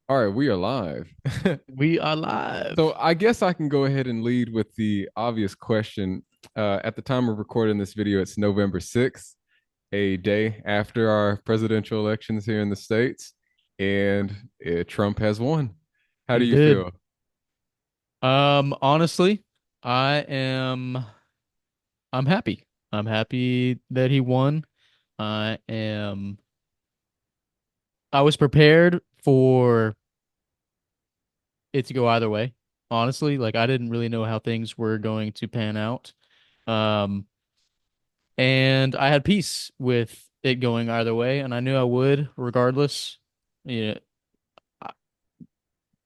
All right, we are live. We are live. So I guess I can go ahead and lead with the obvious question. At the time of recording this video, it's November 6th, a day after our presidential elections here in the States, and Trump has won. How do He you did. feel? Honestly, I am I'm happy. I'm happy that he won. I am I was prepared for it to go either way. Honestly, like I didn't really know how things were going to pan out. Um, and I had peace with it going either way, and I knew I would regardless. Yeah, I-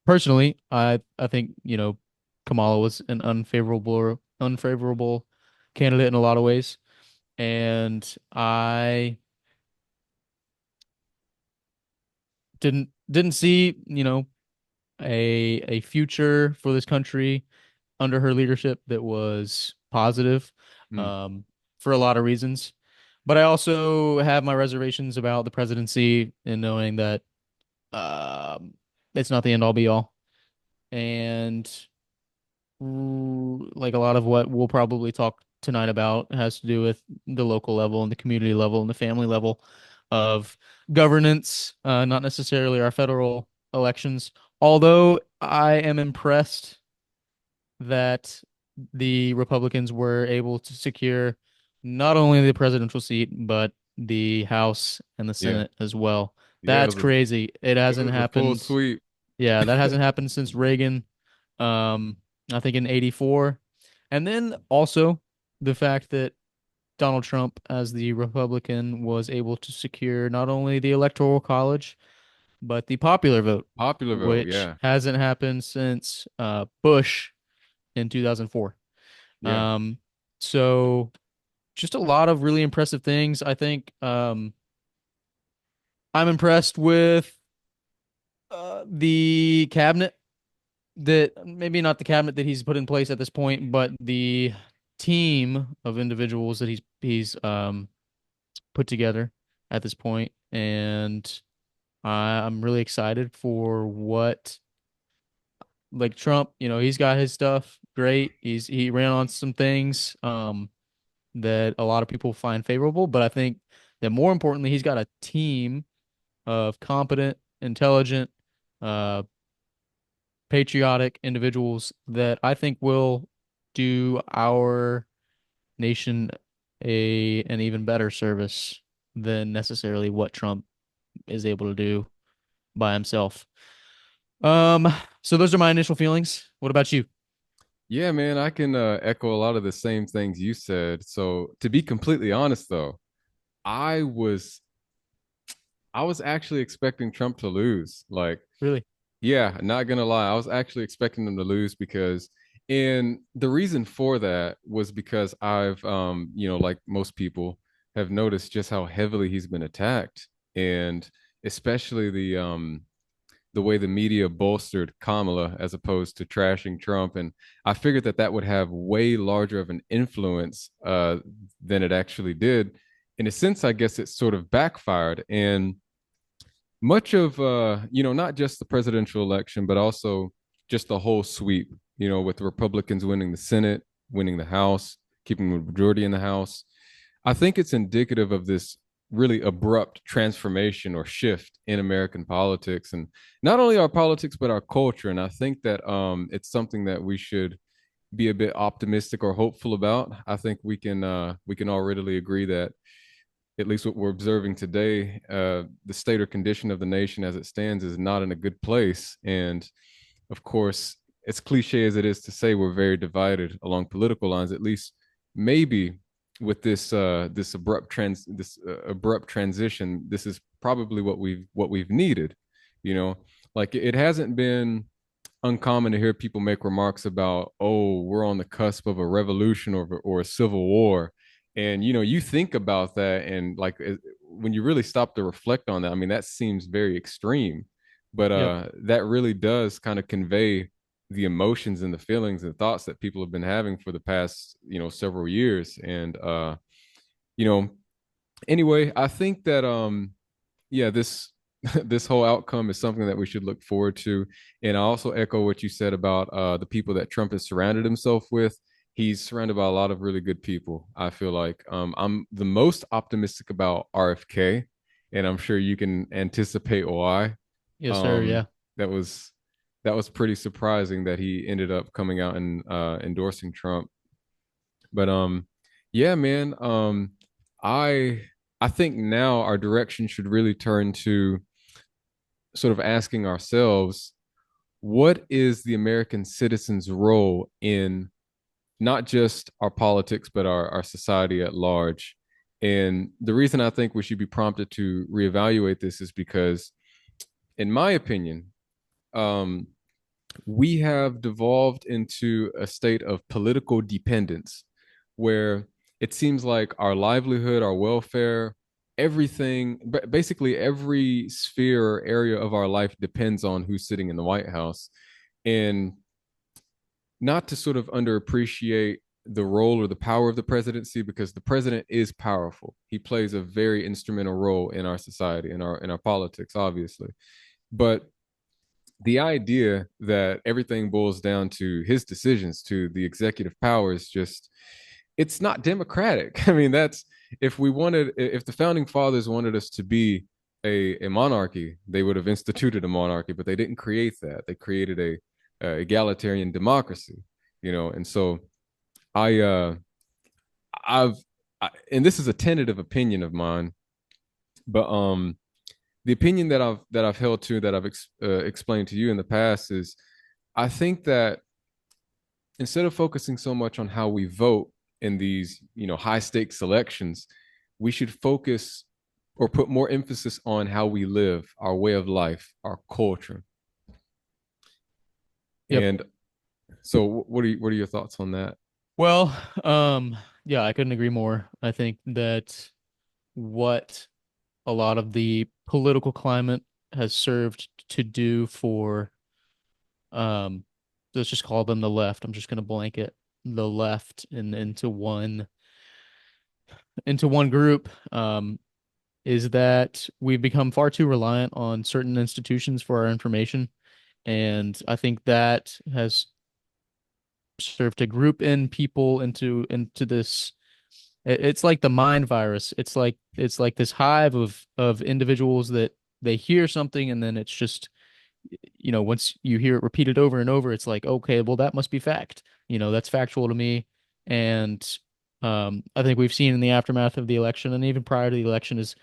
personally, I think, Kamala was an unfavorable candidate in a lot of ways. And I didn't see, a future for this country under her leadership that was positive, Hmm. um, for a lot of reasons. But I also have my reservations about the presidency and knowing that it's not the end all be all. And like a lot of what we'll probably talk tonight about has to do with the local level and the community level and the family level of governance, not necessarily our federal elections. Although I am impressed that the Republicans were able to secure not only the presidential seat, but the House and the Yeah, Senate as well. yeah, That's crazy. It it hasn't was a full happened. sweep. Yeah, that hasn't happened since Reagan. Um, I think in 84. And then also the fact that Donald Trump, as the Republican, was able to secure not only the Electoral College, but the popular vote, Popular vote, which yeah, hasn't happened since Bush in 2004. yeah. Um, so just a lot of really impressive things. I think I'm impressed with the cabinet that maybe not the cabinet that he's put in place at this point, but the team of individuals that he's put together at this point, and I'm really excited for what like Trump. He's got his stuff great. He ran on some things that a lot of people find favorable, but I think that more importantly, he's got a team of competent, intelligent, uh, patriotic individuals that I think will do our nation an even better service than necessarily what Trump is able to do by himself. Um, so those are my initial feelings. What about you? Yeah, man, I can echo a lot of the same things you said. So to be completely honest, though, I was I was actually expecting Trump to lose. Like, Really? yeah, not gonna lie, I was actually expecting him to lose because, and the reason for that was because I've, like most people, have noticed just how heavily he's been attacked, and especially the way the media bolstered Kamala as opposed to trashing Trump, and I figured that that would have way larger of an influence than it actually did. In a sense, I guess it sort of backfired, and much of not just the presidential election but also just the whole sweep, with the Republicans winning the Senate, winning the House, keeping the majority in the House. I think it's indicative of this really abrupt transformation or shift in American politics, and not only our politics but our culture. And I think that it's something that we should be a bit optimistic or hopeful about. I think we can all readily agree that at least what we're observing today, the state or condition of the nation as it stands is not in a good place. And of course, as cliche as it is to say, we're very divided along political lines. At least, maybe with this abrupt transition, this is probably what we've needed. You know, like it hasn't been uncommon to hear people make remarks about, oh, we're on the cusp of a revolution or a civil war. And, you think about that and like when you really stop to reflect on that, I mean, that seems very extreme, but Yep. that really does kind of convey the emotions and the feelings and thoughts that people have been having for the past, several years. And, you know, anyway, I think that, yeah, this this whole outcome is something that we should look forward to. And I also echo what you said about the people that Trump has surrounded himself with. He's surrounded by a lot of really good people. I feel like I'm the most optimistic about RFK, and I'm sure you can anticipate why. Yes, sir. Um, Yeah. that was that was pretty surprising that he ended up coming out and endorsing Trump. But yeah, man. I I think now our direction should really turn to sort of asking ourselves, what is the American citizen's role in not just our politics, but our society at large? And the reason I think we should be prompted to reevaluate this is because, in my opinion, um, we have devolved into a state of political dependence where it seems like our livelihood, our welfare, everything, basically every sphere or area of our life depends on who's sitting in the White House. And not to sort of underappreciate the role or the power of the presidency, because the president is powerful. He plays a very instrumental role in our society, in our politics, obviously. But the idea that everything boils down to his decisions, to the executive power, is just, it's not democratic. I mean, that's, if the founding fathers wanted us to be a monarchy, they would have instituted a monarchy, but they didn't create that. They created a egalitarian democracy, and so I I've and this is a tentative opinion of mine, but the opinion that I've held to, that I've explained to you in the past, is I think that instead of focusing so much on how we vote in these, high stakes elections, we should focus or put more emphasis on how we live, our way of life, our culture. Yep. And so, what are your thoughts on that? Well, yeah, I couldn't agree more. I think that what a lot of the political climate has served to do for, um, let's just call them the left. I'm just going to blanket the left into one group, is that we've become far too reliant on certain institutions for our information. And I think that has served to group in people into this. It's like the mind virus. It's like this hive of individuals that they hear something and then it's just, once you hear it repeated over and over, it's like, okay, well, that must be fact. That's factual to me. And I think we've seen in the aftermath of the election and even prior to the election is,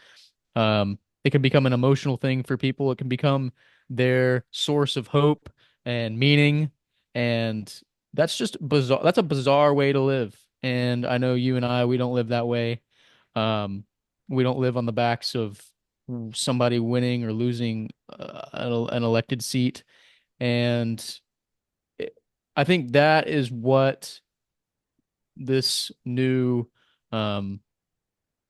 it can become an emotional thing for people. It can become their source of hope and meaning. And that's just bizarre. That's a bizarre way to live. And I know you and I, we don't live that way. Um, we don't live on the backs of somebody winning or losing an elected seat. And it, I think that is what this new, um,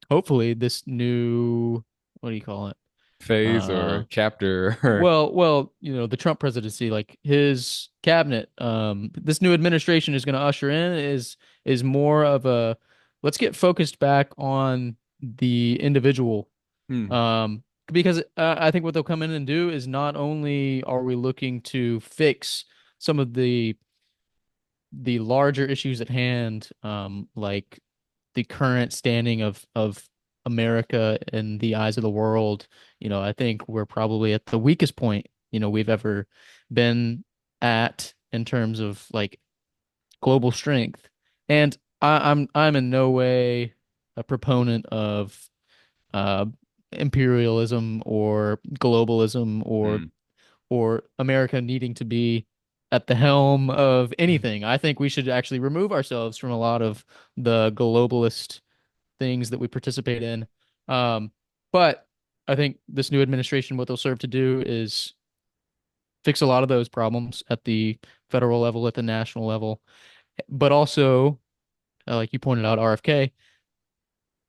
hopefully this new, what do you call it? Phase Uh, or chapter or well, the Trump presidency, like his cabinet, this new administration is going to usher in is more of a, let's get focused back on the individual. hmm, Because I think what they'll come in and do is not only are we looking to fix some of the larger issues at hand, like the current standing of America in the eyes of the world. I think we're probably at the weakest point, we've ever been at in terms of like global strength. And I'm in no way a proponent of uh imperialism or globalism or hmm. America needing to be at the helm of anything. I think we should actually remove ourselves from a lot of the globalist things that we participate in. Um, but I think this new administration, what they'll serve to do is fix a lot of those problems at the federal level, at the national level, but also, like you pointed out, RFK,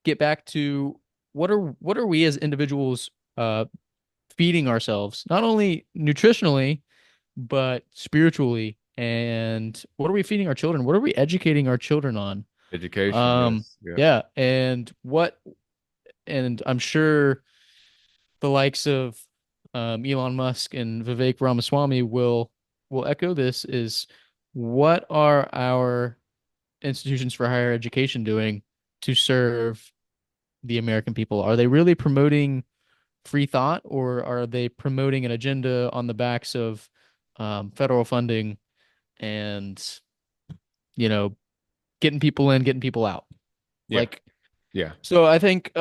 get back to what are we as individuals feeding ourselves, not only nutritionally, but spiritually. And what are we feeding our children? What are we educating our children on? Education, yes, yeah. Yeah, and I'm sure the likes of Elon Musk and Vivek Ramaswamy will echo this is what are our institutions for higher education doing to serve the American people? Are they really promoting free thought, or are they promoting an agenda on the backs of federal funding and, you know, getting people in, getting people out? Yeah. Like, Yeah. so I think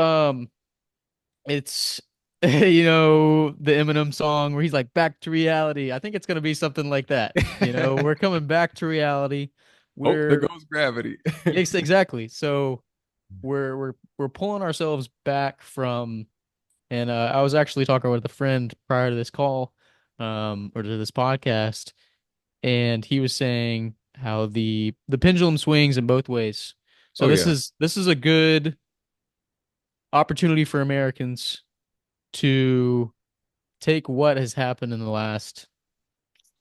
it's the Eminem song where he's like back to reality. I think it's going to be something like that. We're coming back to reality. Oh, there We're goes gravity. Yes, exactly. So we're pulling ourselves back from, and I was actually talking with a friend prior to this call, or to this podcast, and he was saying how the pendulum swings in both ways. So Oh this yeah. is this is a good opportunity for Americans to take what has happened in the last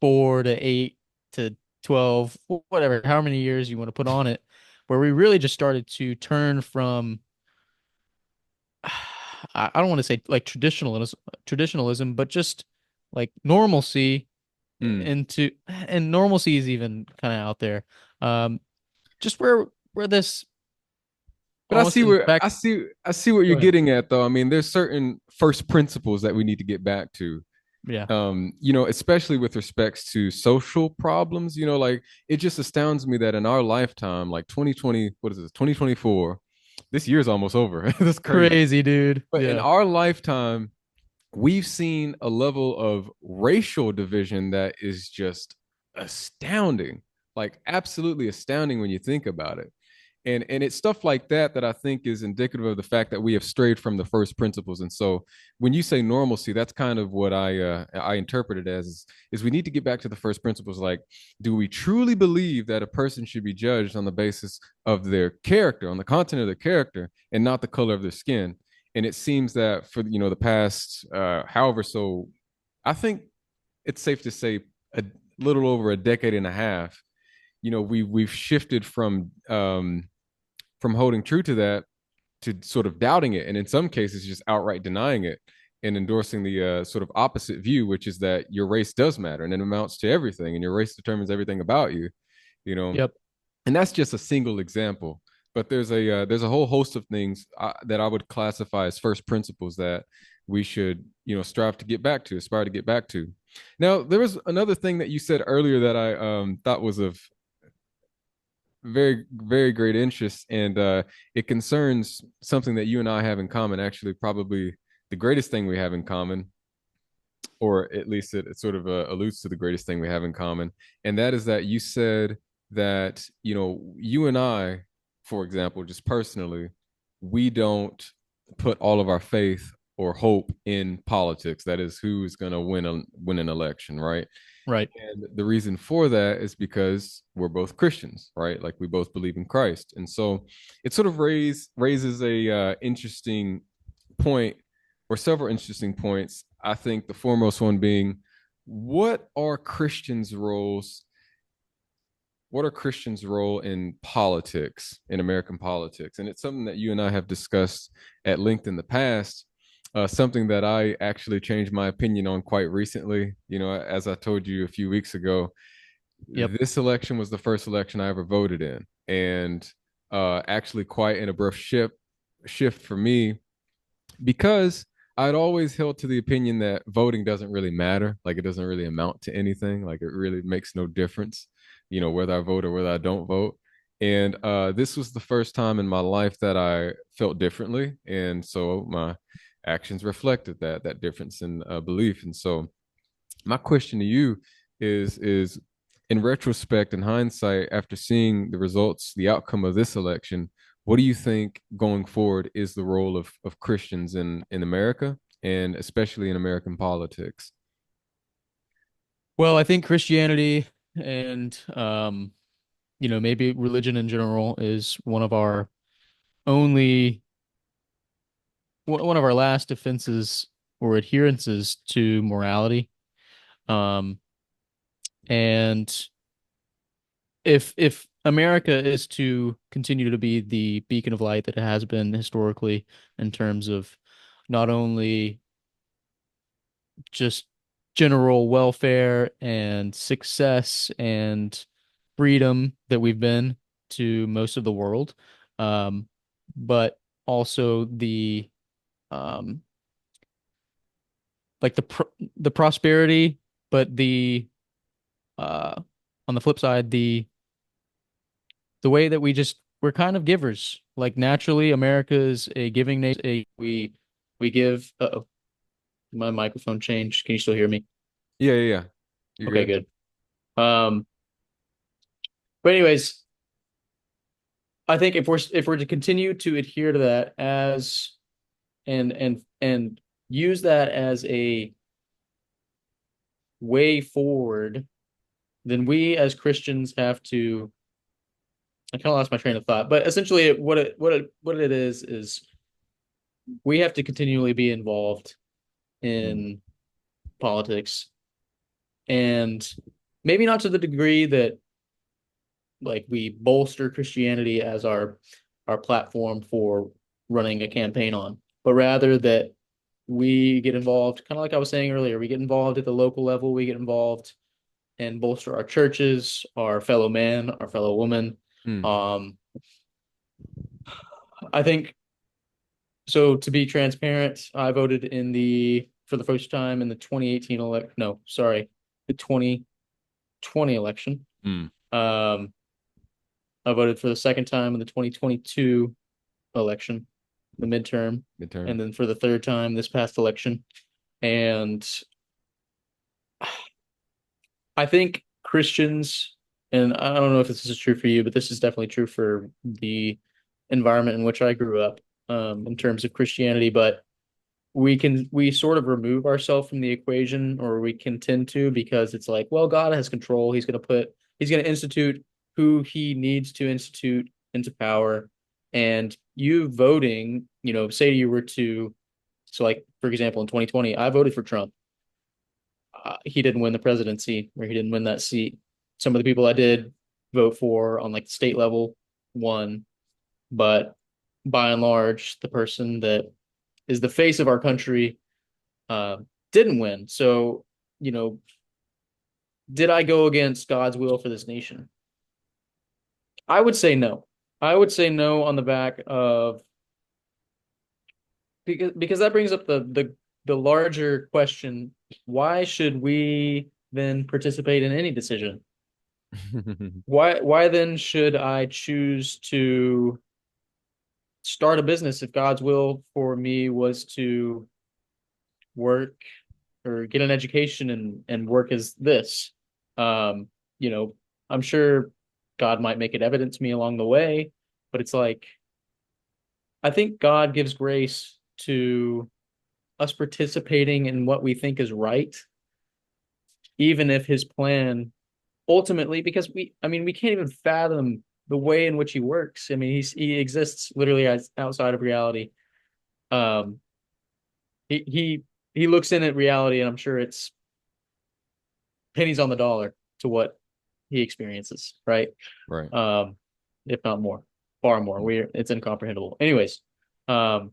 4 to 8 to 12, whatever, how many years you want to put on it, where we really just started to turn from, I don't want to say like traditionalism, but just like normalcy Mm. into, and normalcy is even kind of out there. Um, just where this But I almost see in where back. I see what Go you're ahead. getting at though. I mean, there's certain first principles that we need to get back to. Yeah. Especially with respects to social problems, like it just astounds me that in our lifetime, like 2020, what is this, 2024, this year's almost over. That's crazy. Crazy, dude. But in Yeah. our lifetime, we've seen a level of racial division that is just astounding, like absolutely astounding when you think about it. And it's stuff like that that I think is indicative of the fact that we have strayed from the first principles. And so when you say normalcy, that's kind of what I interpret it as is we need to get back to the first principles. Like, do we truly believe that a person should be judged on the basis of their character, on the content of their character, and not the color of their skin? And it seems that for the past however so, I think it's safe to say a little over a decade and a half, we've shifted from holding true to that to sort of doubting it, and in some cases just outright denying it and endorsing the sort of opposite view, which is that your race does matter and it amounts to everything, and your race determines everything about you. You know, Yep. and that's just a single example. But there's a whole host of things that I would classify as first principles that we should strive to get back to, aspire to get back to. Now, there was another thing that you said earlier that I thought was of very very great interest, and it concerns something that you and I have in common. Actually, probably the greatest thing we have in common, or at least it sort of alludes to the greatest thing we have in common, and that is that you said that you and I, for example, just personally, we don't put all of our faith or hope in politics. That is, who's going to win an election, right? Right. And the reason for that is because we're both Christians, right? Like we both believe in Christ. And so it sort of raises a interesting point, or several interesting points. I think the foremost one being, what are Christians' roles? What are Christians' role in politics, in American politics? And it's something that you and I have discussed at length in the past. Something that I actually changed my opinion on quite recently. As I told you a few weeks ago, Yep. this election was the first election I ever voted in, and actually quite an abrupt shift for me, because I'd always held to the opinion that voting doesn't really matter. Like it doesn't really amount to anything. Like it really makes no difference, whether I vote or whether I don't vote. And this was the first time in my life that I felt differently, and so my actions reflected that difference in belief. And so, my question to you is in retrospect and hindsight, after seeing the results, the outcome of this election, what do you think going forward is the role of Christians in America, and especially in American politics? Well, I think Christianity and maybe religion in general is only one of our last defenses or adherences to morality. Um, and if America is to continue to be the beacon of light that it has been historically, in terms of not only just general welfare and success and freedom that we've been to most of the world. Um, but also um like the prosperity, but the uh on the flip side, the way that we're kind of givers. Like naturally, America is a giving nation. We give. Uh-oh, my microphone changed. Can you still hear me? Yeah, yeah, yeah. You Okay, good? good. Um, but anyways, I think if we're to continue to adhere to that as and use that as a way forward, then we as Christians have to. I kind of lost my train of thought, but essentially, what it is we have to continually be involved Mm. in politics, and maybe not to the degree that like we bolster Christianity as our platform for running a campaign on, but rather that we get involved, kind of like I was saying earlier, we get involved at the local level, we get involved and bolster our churches, our fellow man, our fellow woman. Mm. Um, I think so. To be transparent, I voted in the for the first time in the 2018 elect. No, sorry, the 2020 election. Mm. Um, I voted for the second time in the 2022 election, the midterm, Midterm. and then for the third time this past election. And I think Christians, and I don't know if this is true for you, but this is definitely true for the environment in which I grew up, in terms of Christianity. But we sort of remove ourselves from the equation, or we can tend to, because it's like, well, God has control. He's going to institute who he needs to institute into power. And you voting, say you were to, so like, for example, in 2020, I voted for Trump. He didn't win the presidency, or he didn't win that seat. Some of the people I did vote for on like the state level won, but by and large, the person that is the face of our country uh, didn't win. So, you know, did I go against God's will for this nation? I would say no. I would say no on the back of, because that brings up the larger question: why should we then participate in any decision? Why then should I choose to start a business if God's will for me was to work or get an education and work as this? Um, you know, I'm sure God might make it evident to me along the way, but it's like I think God gives grace to us participating in what we think is right, even if his plan ultimately, because I mean, we can't even fathom the way in which he works. I mean, he exists literally as outside of reality. Um, he he he looks in at reality, and I'm sure it's pennies on the dollar to what he experiences, right? Right. Um, if not more, far more. It's incomprehensible. Anyways, um,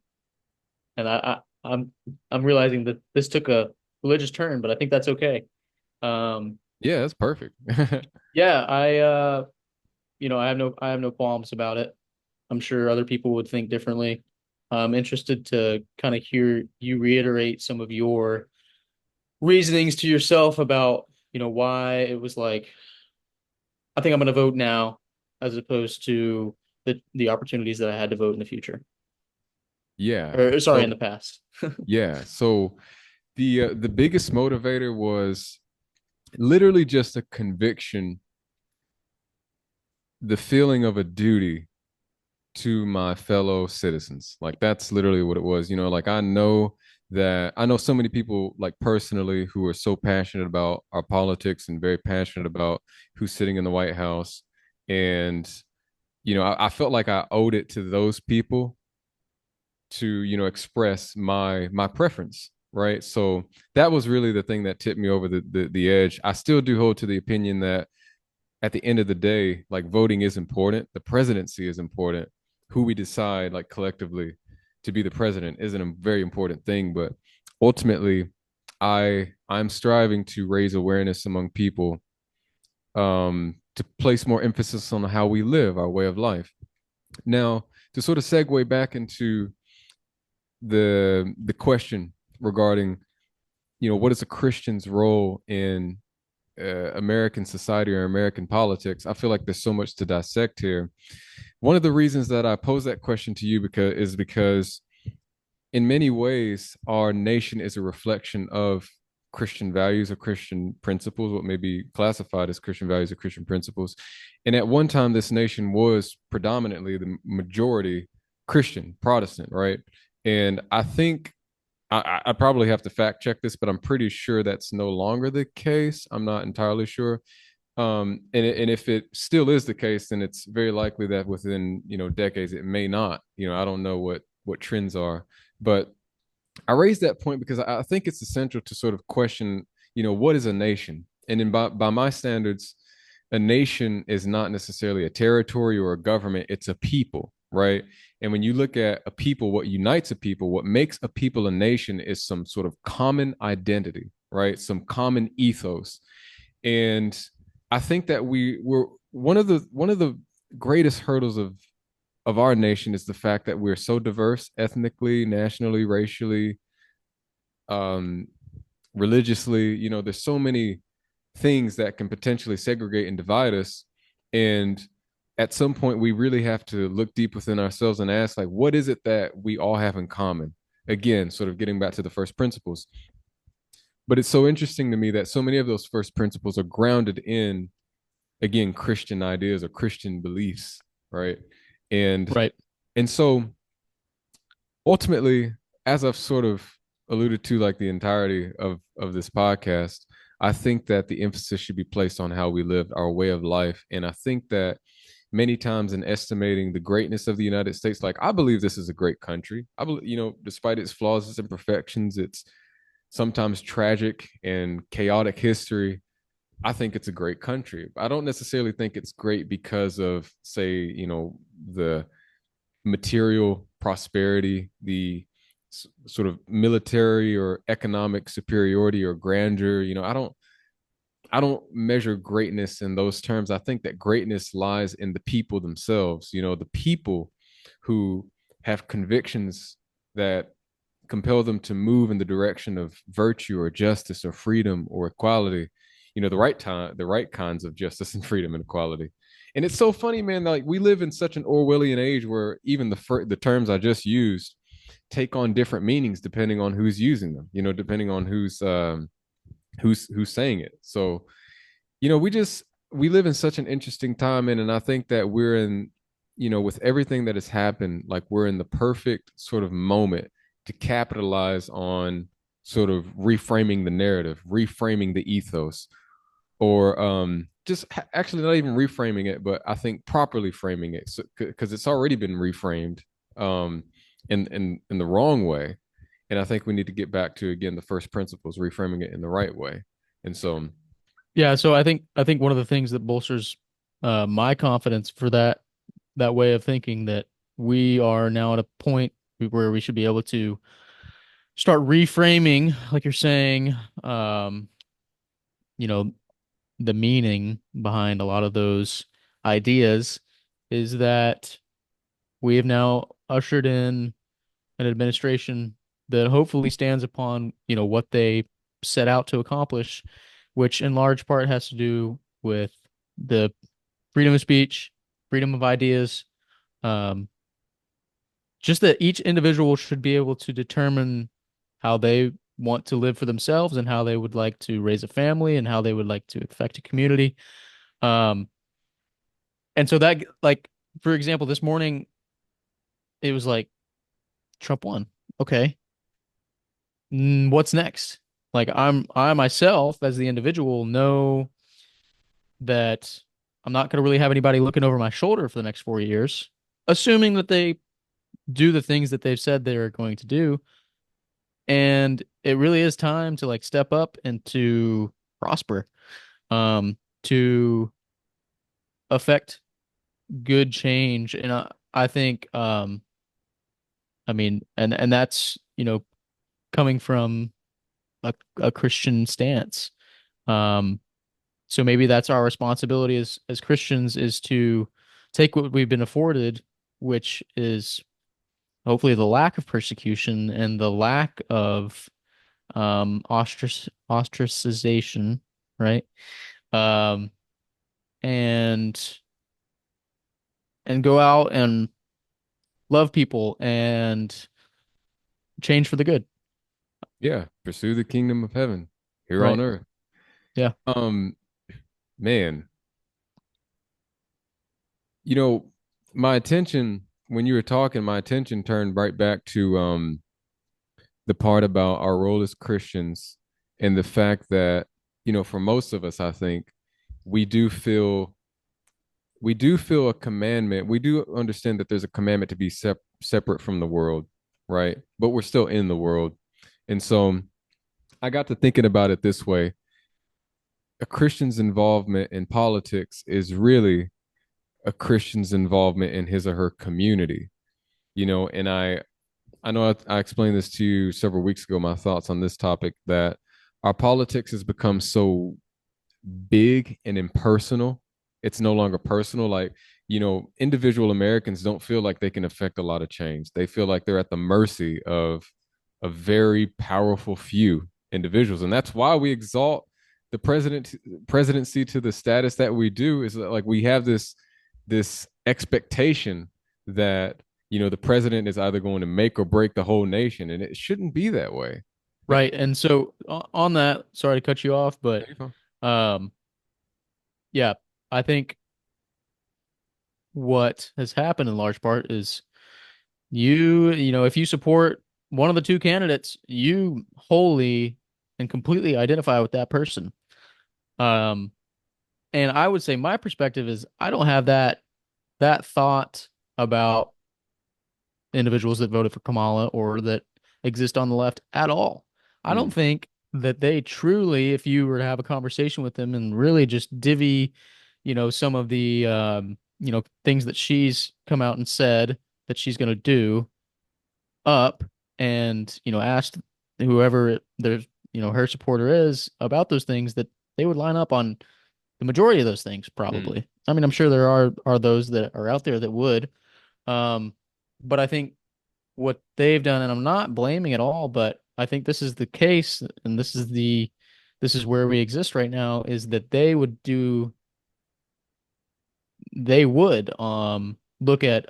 and I'm realizing that this took a religious turn, but I think that's okay. Um, Yeah, that's perfect. yeah, I have no qualms about it. I'm sure other people would think differently. I'm interested to kind of hear you reiterate some of your reasonings to yourself about, why it was like, I think I'm going to vote now, as opposed to the opportunities that I had to vote in the future. Yeah. Or sorry, in So the past. yeah. So the biggest motivator was literally just a conviction, the feeling of a duty to my fellow citizens. Like that's literally what it was. Like I know so many people like personally who are so passionate about our politics and very passionate about who's sitting in the White House. And, I felt like I owed it to those people to, express my preference. Right. So that was really the thing that tipped me over the edge. I still do hold to the opinion that at the end of the day, like voting is important. The presidency is important. Who we decide like collectively to be the president isn't a very important thing, but ultimately, I'm striving to raise awareness among people, to place more emphasis on how we live, our way of life. Now, to sort of segue back into the question regarding, what is a Christian's role in American society or American politics? I feel like there's so much to dissect here. One of the reasons that I pose that question to you because in many ways our nation is a reflection of Christian values or Christian principles, what may be classified as Christian values or Christian principles. And at one time, this nation was predominantly the majority Christian, Protestant, right? And I think I probably have to fact check this, but I'm pretty sure that's no longer the case. I'm not entirely sure. And if it still is the case, then it's very likely that within decades it may not. I don't know what trends are, but I raised that point because I think it's essential to sort of question, what is a nation? And by my standards, a nation is not necessarily a territory or a government, it's a people, right? And when you look at a people, what unites a people, what makes a people a nation is some sort of common identity, right? Some common ethos. And I think that we're one of the greatest hurdles of our nation is the fact that we're so diverse ethnically, nationally, racially, um, religiously. There's so many things that can potentially segregate and divide us. And at some point, we really have to look deep within ourselves and ask, like, what is it that we all have in common? Again, sort of getting back to the first principles. But it's so interesting to me that so many of those first principles are grounded in, again, Christian ideas or Christian beliefs, right? And Right. and so ultimately, as I've sort of alluded to, like the entirety of this podcast, I think that the emphasis should be placed on how we live our way of life. And I think that many times in estimating the greatness of the United States, like I believe this is a great country. I believe, despite its flaws, its imperfections, its sometimes tragic and chaotic history, I think it's a great country. I don't necessarily think it's great because of, say, the material prosperity, the sort of military or economic superiority or grandeur. I don't measure greatness in those terms. I think that greatness lies in the people themselves, the people who have convictions that compel them to move in the direction of virtue or justice or freedom or equality, the right kinds of justice and freedom and equality. And it's so funny, man, like we live in such an Orwellian age where even the terms I just used take on different meanings depending on who's using them, depending on who's saying it. So, we live in such an interesting time, and I think that we're in, with everything that has happened, like we're in the perfect sort of moment to capitalize on sort of reframing the narrative, reframing the ethos, or just actually not even reframing it, but I think properly framing it, because it's already been reframed um, in the wrong way. And I think we need to get back to, again, the first principles, reframing it in the right way. And so, Yeah, so I think one of the things that bolsters my confidence for that way of thinking, that we are now at a point where we should be able to start reframing, like you're saying, you know, the meaning behind a lot of those ideas, is that we have now ushered in an administration that hopefully stands upon, what they set out to accomplish, which in large part has to do with the freedom of speech, freedom of ideas, um, just that each individual should be able to determine how they want to live for themselves and how they would like to raise a family and how they would like to affect a community. Um, and so that, like, for example, this morning it was like Trump won. Okay. What's next? Like I myself as the individual know that I'm not going to really have anybody looking over my shoulder for the next 4 years, assuming that they do the things that they've said they're going to do. And it really is time to like step up and to prosper, to affect good change. And I think, I mean, and that's, coming from a Christian stance. Um, so maybe that's our responsibility as Christians is to take what we've been afforded, which is hopefully the lack of persecution and the lack of ostracization, right? Um, and go out and love people and change for the good. Yeah, pursue the kingdom of heaven here on Right. earth. Yeah. Um, man, you know, my attention when you were talking, my attention turned right back to the part about our role as Christians and the fact that, for most of us, I think we do feel we do feel a commandment. We do understand that there's a commandment to be separate from the world, right? But we're still in the world. And so I got to thinking about it this way. A Christian's involvement in politics is really a Christian's involvement in his or her community, and I know I explained this to you several weeks ago, my thoughts on this topic, that our politics has become so big and impersonal. It's no longer personal. Like, individual Americans don't feel like they can affect a lot of change. They feel like they're at the mercy of a very powerful few individuals. And that's why we exalt the presidency to the status that we do, is that, like, we have this expectation that the president is either going to make or break the whole nation, and it shouldn't be that way. Right. And so on that, sorry to cut you off, but um yeah, I think what has happened in large part is if you support one of the two candidates, you wholly and completely identify with that person. Um, and I would say my perspective is I don't have that thought about individuals that voted for Kamala or that exist on the left at all. I don't Mm, think that they truly, if you were to have a conversation with them and really just divvy, some of the things that she's come out and said that she's going to do up and asked whoever their her supporter is about those things, that they would line up on the majority of those things mm, probably. I mean, I'm sure there are those that are out there that would, um but I think what they've done, and I'm not blaming at all, but I think this is the case, and this is where we exist right now, is that they would look at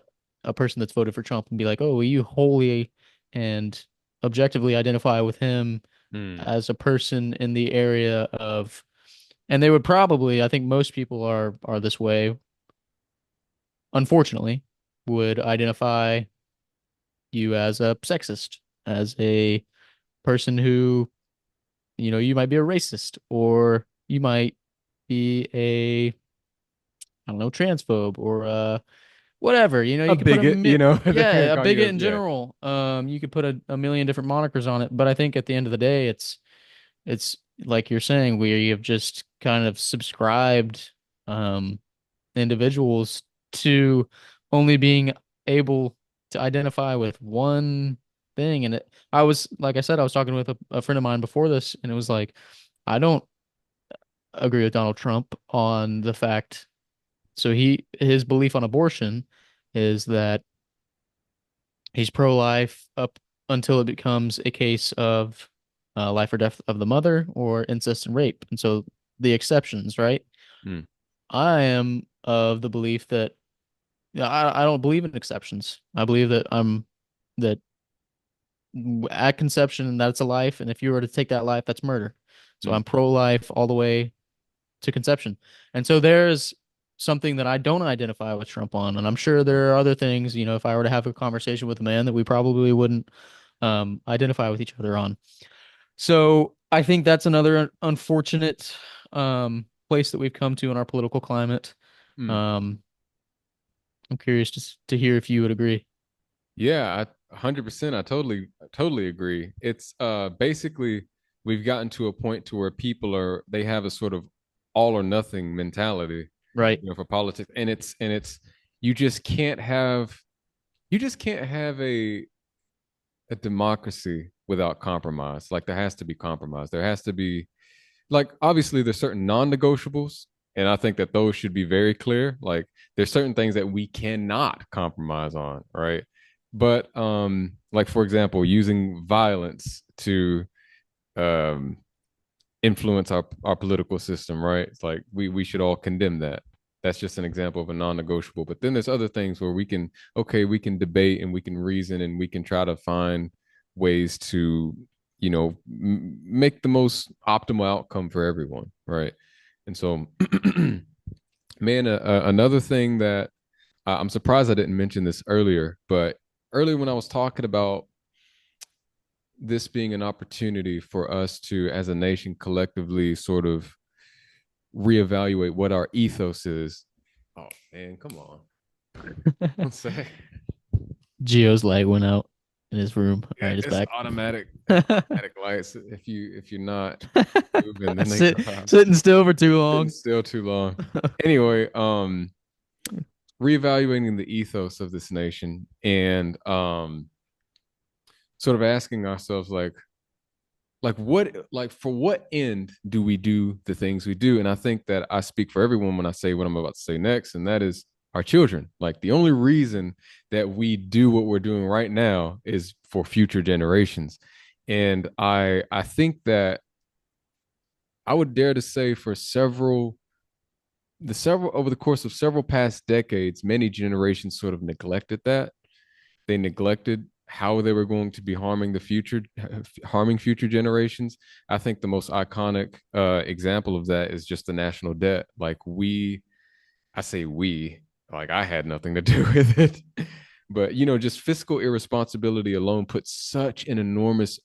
a person that's voted for Trump and be like, oh, well, you wholly and objectively identify with him mm. as a person in the area of, and they would probably, I think most people are this way, unfortunately, would identify you as a sexist, as a person who, you might be a racist, or you might be a, I don't know, transphobe, or whatever. A You could put bigot, they're gonna yeah, a call you bigot a, in yeah. general. You could put a million different monikers on it, but I think at the end of the day, it's like you're saying, we have just kind of subscribed individuals to only being able to identify with one thing. And I was, like I said, I was talking with a friend of mine before this, and it was like, I don't agree with Donald Trump on the fact. So his belief on abortion is that he's pro-life up until it becomes a case of life or death of the mother or incest and rape. And so the exceptions, right? Mm, I am of the belief that, yeah, I don't believe in exceptions. I believe that at conception that's a life, and if you were to take that life, that's murder. So mm, I'm pro-life all the way to conception. And so there's something that I don't identify with Trump on, and I'm sure there are other things, if I were to have a conversation with a man, that we probably wouldn't identify with each other on. So I think that's another unfortunate place that we've come to in our political climate. mm. Um, I'm curious to hear if you would agree. Yeah, 100%. I totally agree. It's basically we've gotten to a point to where they have a sort of all or nothing mentality, Right. for politics, and it's you just can't have a a democracy without compromise. Like there has to be compromise. There has to be, like, obviously there's certain non-negotiables, and I think that those should be very clear. Like there's certain things that we cannot compromise on, right? But like for example, using violence to um influence our political system, right? It's like we should all condemn that. That's just an example of a non-negotiable. But then there's other things where we can, okay, we can debate and we can reason and we can try to find ways to, make the most optimal outcome for everyone, right? And so, man, another thing that I'm surprised I didn't mention this earlier, but earlier when I was talking about this being an opportunity for us to, as a nation, collectively sort of reevaluate what our ethos is. Oh man, come on. One sec. Geo's light went out in his room. All Yeah, right, it's it's back. automatic lights. If you're not moving, then they go out. Sitting still for too Sitting long. still too long. Anyway, reevaluating the ethos of this nation and sort of asking ourselves like for what end do we do the things we do? And I think that I speak for everyone when I say what I'm about to say next, and that is our children. Like the only reason that we do what we're doing right now is for future generations. And I think that I would dare to say for several over the course of several past decades, many generations sort of neglected that. They neglected how they were going to be harming future generations. I think the most iconic example of that is just the national debt. Like I say we, like I had nothing to do with it, but just fiscal irresponsibility alone put such an enormous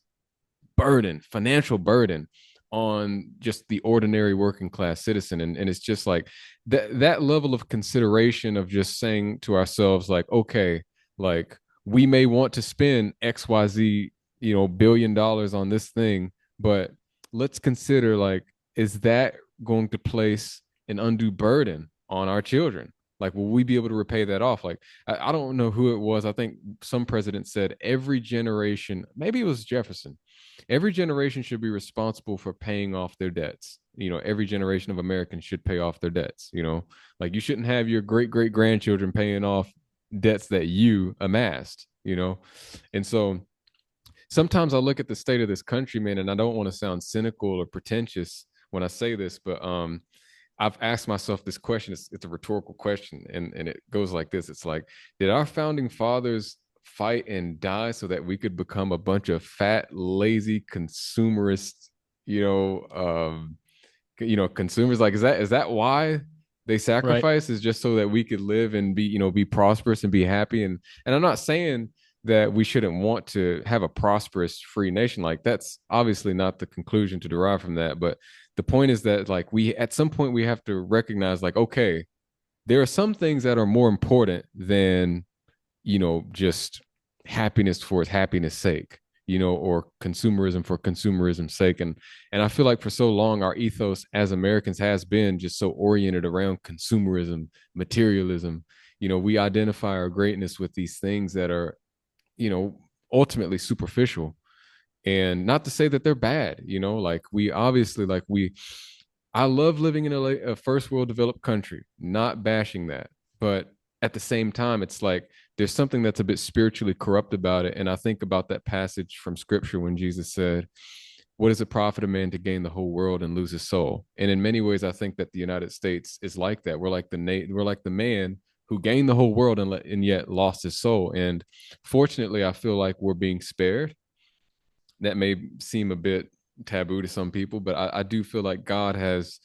financial burden on just the ordinary working class citizen. And it's just like that level of consideration of just saying to ourselves, like, okay, like we may want to spend XYZ, $1 billion on this thing, but let's consider like, is that going to place an undue burden on our children? Like, will we be able to repay that off? Like, I don't know who it was. I think some president said every generation, maybe it was Jefferson, every generation should be responsible for paying off their debts. Every generation of Americans should pay off their debts. Like you shouldn't have your great great grandchildren paying off debts that you amassed. And so sometimes I look at the state of this country, man, and I don't want to sound cynical or pretentious when I say this, but I've asked myself this question. It's a rhetorical question, and it goes like this. It's like, did our founding fathers fight and die so that we could become a bunch of fat, lazy, consumerist, consumers? Like, is that why they Right. sacrifice? Is just so that we could live and be prosperous and be happy? And I'm not saying that we shouldn't want to have a prosperous free nation. Like that's obviously not the conclusion to derive from that, but the point is that like we at some point we have to recognize like, okay, there are some things that are more important than just happiness for its happiness sake, or consumerism for consumerism's sake. And I feel like for so long our ethos as Americans has been just so oriented around consumerism, materialism. We identify our greatness with these things that are, ultimately superficial. And not to say that they're bad, like we obviously like we I love living in a first world developed country, not bashing that. But at the same time, it's like there's something that's a bit spiritually corrupt about it. And I think about that passage from scripture when Jesus said, what does it profit a man to gain the whole world and lose his soul? And in many ways, I think that the United States is like that. We're like the man who gained the whole world and yet lost his soul. And fortunately, I feel like we're being spared. That may seem a bit taboo to some people, but I do feel like God has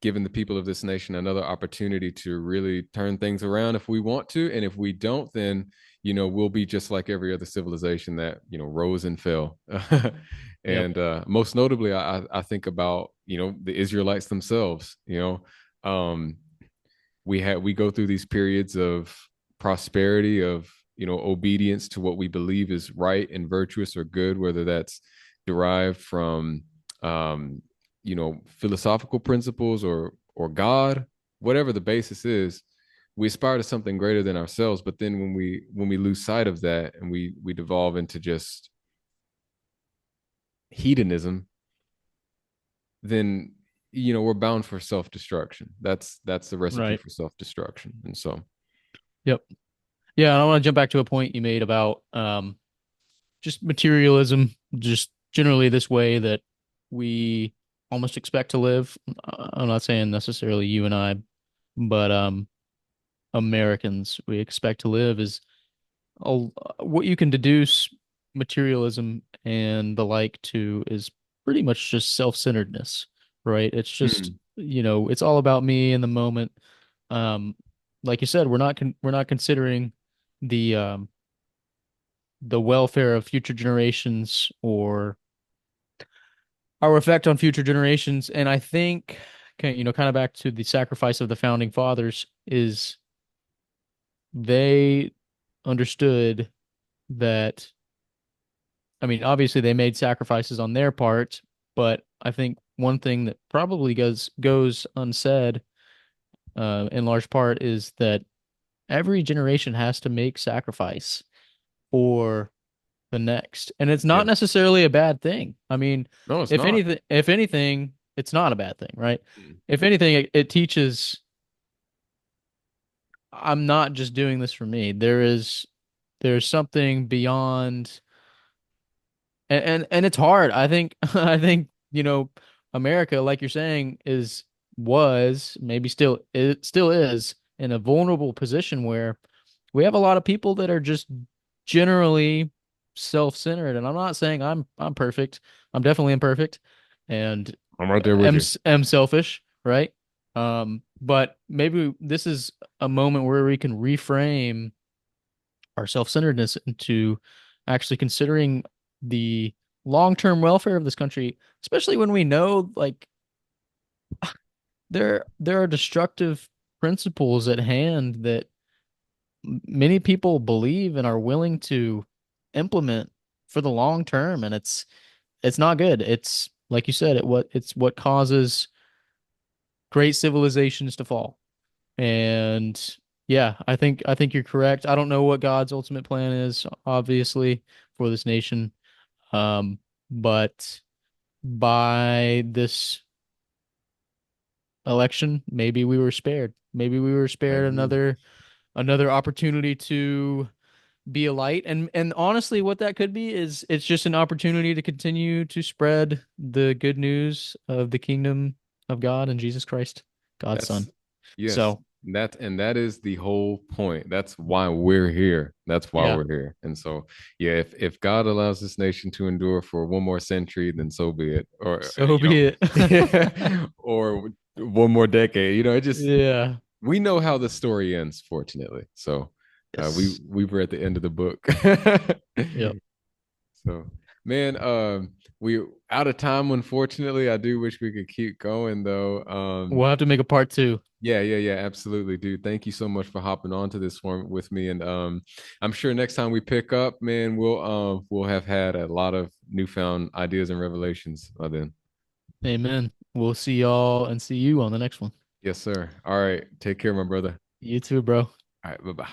given the people of this nation another opportunity to really turn things around if we want to. And if we don't, then, we'll be just like every other civilization that, rose and fell. Yep. And most notably, I think about, the Israelites themselves. Um, we go through these periods of prosperity, of obedience to what we believe is right and virtuous or good, whether that's derived from philosophical principles or God, whatever the basis is. We aspire to something greater than ourselves, but then when we lose sight of that and we devolve into just hedonism, then we're bound for self-destruction. That's the recipe Right. for self-destruction. And so, Yep. Yeah, and I want to jump back to a point you made about just materialism, just generally this way that we almost expect to live. I'm not saying necessarily you and I, but Americans we expect to live is a, what you can deduce materialism and the like to is pretty much just self-centeredness, right? It's just, mm, it's all about me in the moment. Um, like you said, we're not considering the the welfare of future generations or our effect on future generations. And I think, okay, kind of back to the sacrifice of the founding fathers is they understood that, I mean, obviously they made sacrifices on their part, but I think one thing that probably goes unsaid, in large part, is that every generation has to make sacrifice for the next. And it's not yes. necessarily a bad thing. I mean, No, it's not. if anything, it's not a bad thing, right? Mm. If anything, it teaches I'm not just doing this for me. There's something beyond, and it's hard. I think I think, America, like you're saying, was maybe still is in a vulnerable position where we have a lot of people that are just generally self-centered. And I'm not saying I'm perfect. I'm definitely imperfect and I'm right there with you. am selfish, right? But maybe this is a moment where we can reframe our self-centeredness into actually considering the long-term welfare of this country, especially when we know like there are destructive principles at hand that many people believe and are willing to implement for the long term, and it's not good. It's like you said, it's what causes great civilizations to fall. And yeah, I think you're correct. I don't know what God's ultimate plan is, obviously, for this nation. But by this election, maybe we were spared. Maybe we were spared Maybe we were. another opportunity to be a light. And honestly, what that could be is it's just an opportunity to continue to spread the good news of the kingdom of God and Jesus Christ, God's That's son. yes. So, That is the whole point. That's why we're here. That's why yeah, we're here. And so, yeah, if God allows this nation to endure for one more century, then so be it. Or so be it. or one more decade. It just Yeah. we know how the story ends, fortunately. So, we Yes. we were at the end of the book. Yep. So, man, we out of time. Unfortunately, I do wish we could keep going though. We'll have to make a part two. Yeah, yeah, yeah, absolutely, dude. Thank you so much for hopping on to this one with me. And I'm sure next time we pick up, man, we'll have had a lot of newfound ideas and revelations by then. Amen. We'll see y'all and see you on the next one. Yes, sir. All right. Take care, my brother. You too, bro. All right, bye-bye.